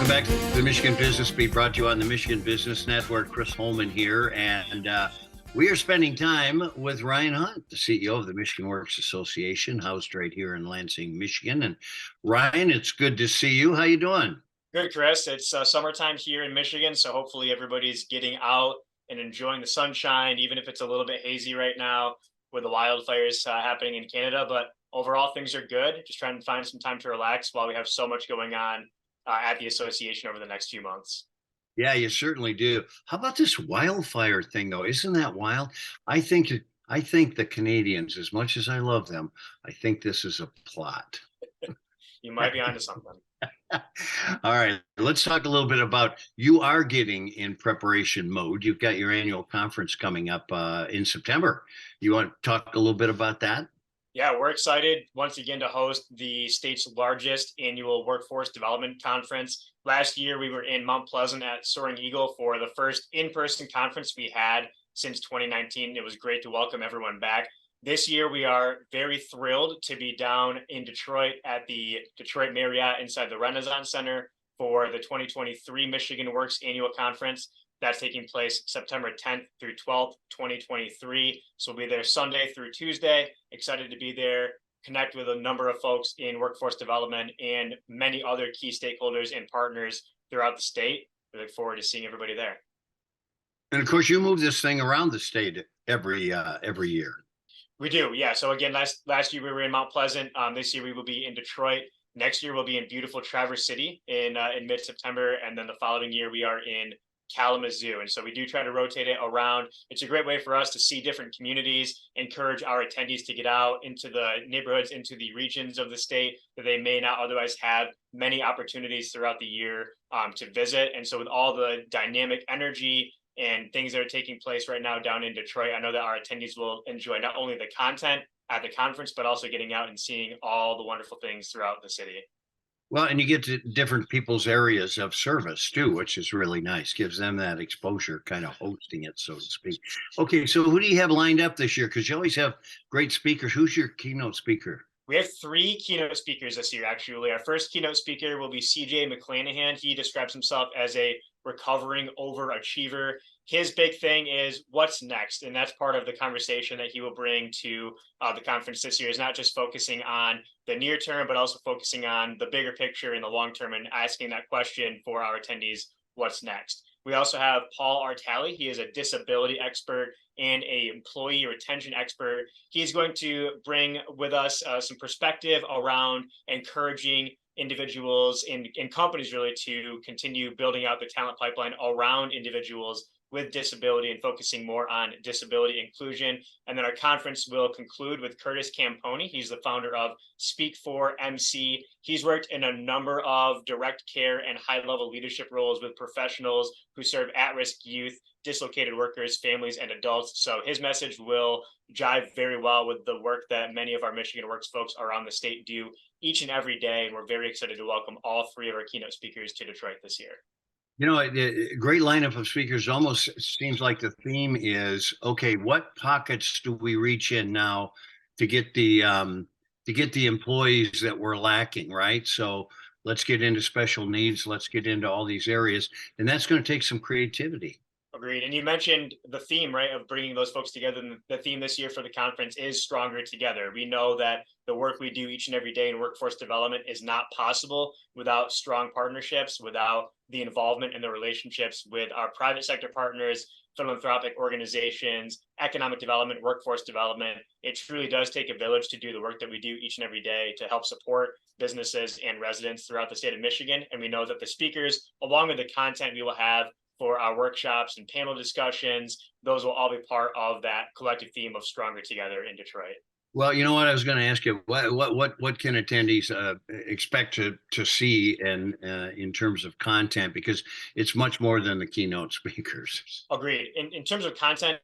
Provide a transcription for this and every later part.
back to the Michigan Business Beat, brought to you on the Michigan Business Network. Chris Holman here, and we are spending time with Ryan Hundt, the CEO of the Michigan Works Association, housed right here in Lansing, Michigan. And Ryan, it's good to see you. How you doing? Good, Chris. It's summertime here in Michigan, so hopefully everybody's getting out and enjoying the sunshine, even if it's a little bit hazy right now with the wildfires happening in Canada. But overall, things are good. Just trying to find some time to relax while we have so much going on at the association over the next few months. Yeah, you certainly do. How about this wildfire thing, though? Isn't that wild? I think I think the Canadians, as much as I love them, I think this is a plot. You might be onto something. All right, let's talk a little bit about you are getting in preparation mode. You've got your annual conference coming up in September. You want to talk a little bit about that? Yeah, we're excited once again to host the state's largest annual workforce development conference. Last year, we were in Mount Pleasant at Soaring Eagle for the first in-person conference we had since 2019. It was great to welcome everyone back. This year, we are very thrilled to be down in Detroit at the Detroit Marriott inside the Renaissance Center for the 2023 Michigan Works Annual Conference. That's taking place September 10th through 12th, 2023. So we'll be there Sunday through Tuesday. Excited to be there, connect with a number of folks in workforce development and many other key stakeholders and partners throughout the state. We look forward to seeing everybody there. And of course, you move this thing around the state every year. We do, yeah. So again, last year we were in Mount Pleasant. This year we will be in Detroit. Next year we'll be in beautiful Traverse City in mid-September, and then the following year we are in Kalamazoo. And so we do try to rotate it around. It's a great way for us to see different communities, encourage our attendees to get out into the neighborhoods, into the regions of the state that they may not otherwise have many opportunities throughout the year to visit. And so with all the dynamic energy and things that are taking place right now down in Detroit, I know that our attendees will enjoy not only the content at the conference, but also getting out and seeing all the wonderful things throughout the city. Well, and you get to different people's areas of service too, which is really nice. Gives them that exposure, kind of hosting it, so to speak. Okay, so who do you have lined up this year? Because you always have great speakers. Who's your keynote speaker? We have 3 keynote speakers this year, actually. Our first keynote speaker will be CJ McClanahan. He describes himself as a recovering overachiever. His big thing is what's next. And that's part of the conversation that he will bring to the conference this year, is not just focusing on the near term, but also focusing on the bigger picture in the long term and asking that question for our attendees, what's next? We also have Paul Artali. He is a disability expert and a employee retention expert. He's going to bring with us some perspective around encouraging individuals and companies really to continue building out the talent pipeline around individuals with disability and focusing more on disability inclusion. And then our conference will conclude with Curtis Camponi. He's the founder of Speak for MC. He's worked in a number of direct care and high-level leadership roles with professionals who serve at-risk youth, dislocated workers, families, and adults. So his message will jive very well with the work that many of our Michigan Works folks around the state do each and every day. And we're very excited to welcome all 3 of our keynote speakers to Detroit this year. You know, a great lineup of speakers. Almost seems like the theme is, okay, what pockets do we reach in now to get the employees that we're lacking, right? So let's get into special needs. Let's get into all these areas, and that's going to take some creativity. Agreed. And you mentioned the theme, right, of bringing those folks together. And the theme this year for the conference is Stronger Together. We know that the work we do each and every day in workforce development is not possible without strong partnerships, without the involvement and the relationships with our private sector partners, philanthropic organizations, economic development, workforce development. It truly does take a village to do the work that we do each and every day to help support businesses and residents throughout the state of Michigan. And we know that the speakers, along with the content we will have for our workshops and panel discussions, those will all be part of that collective theme of Stronger Together in Detroit. Well, you know what I was going to ask you. What can attendees expect to see and in terms of content, because it's much more than the keynote speakers. Agreed. In terms of content,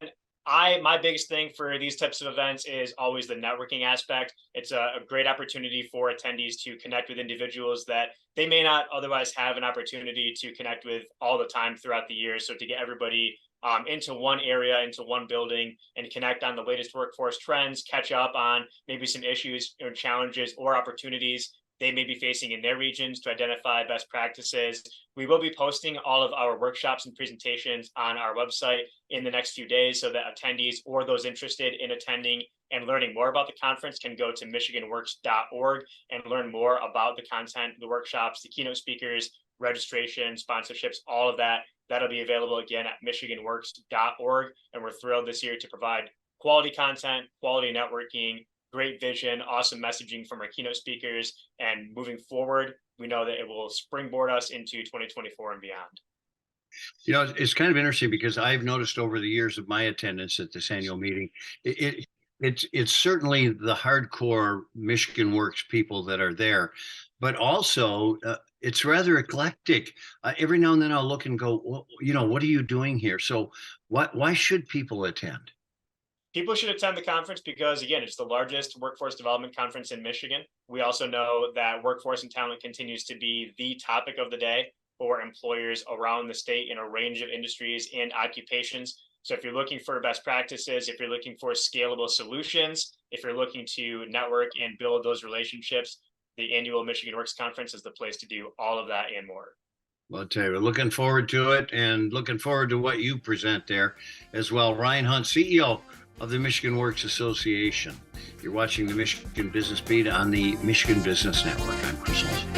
my biggest thing for these types of events is always the networking aspect. It's a great opportunity for attendees to connect with individuals that they may not otherwise have an opportunity to connect with all the time throughout the year. So to get everybody into one area, into one building, and connect on the latest workforce trends, catch up on maybe some issues or challenges or opportunities they may be facing in their regions to identify best practices. We will be posting all of our workshops and presentations on our website in the next few days so that attendees or those interested in attending and learning more about the conference can go to michiganworks.org and learn more about the content, the workshops, the keynote speakers, registration, sponsorships, all of that. That'll be available again at michiganworks.org. And we're thrilled this year to provide quality content, quality networking, great vision, awesome messaging from our keynote speakers. And moving forward, we know that it will springboard us into 2024 and beyond. You know, it's kind of interesting because I've noticed over the years of my attendance at this annual meeting, it's certainly the hardcore Michigan Works people that are there, but also it's rather eclectic. Every now and then I'll look and go, well, you know, what are you doing here? So why should people attend? People should attend the conference because, again, it's the largest workforce development conference in Michigan. We also know that workforce and talent continues to be the topic of the day for employers around the state in a range of industries and occupations. So if you're looking for best practices, if you're looking for scalable solutions, if you're looking to network and build those relationships, the annual Michigan Works Conference is the place to do all of that and more. Well, I'll tell you, we're looking forward to it and looking forward to what you present there as well. Ryan Hundt, CEO of the Michigan Works Association. You're watching the Michigan Business Beat on the Michigan Business Network. I'm Chris Olson.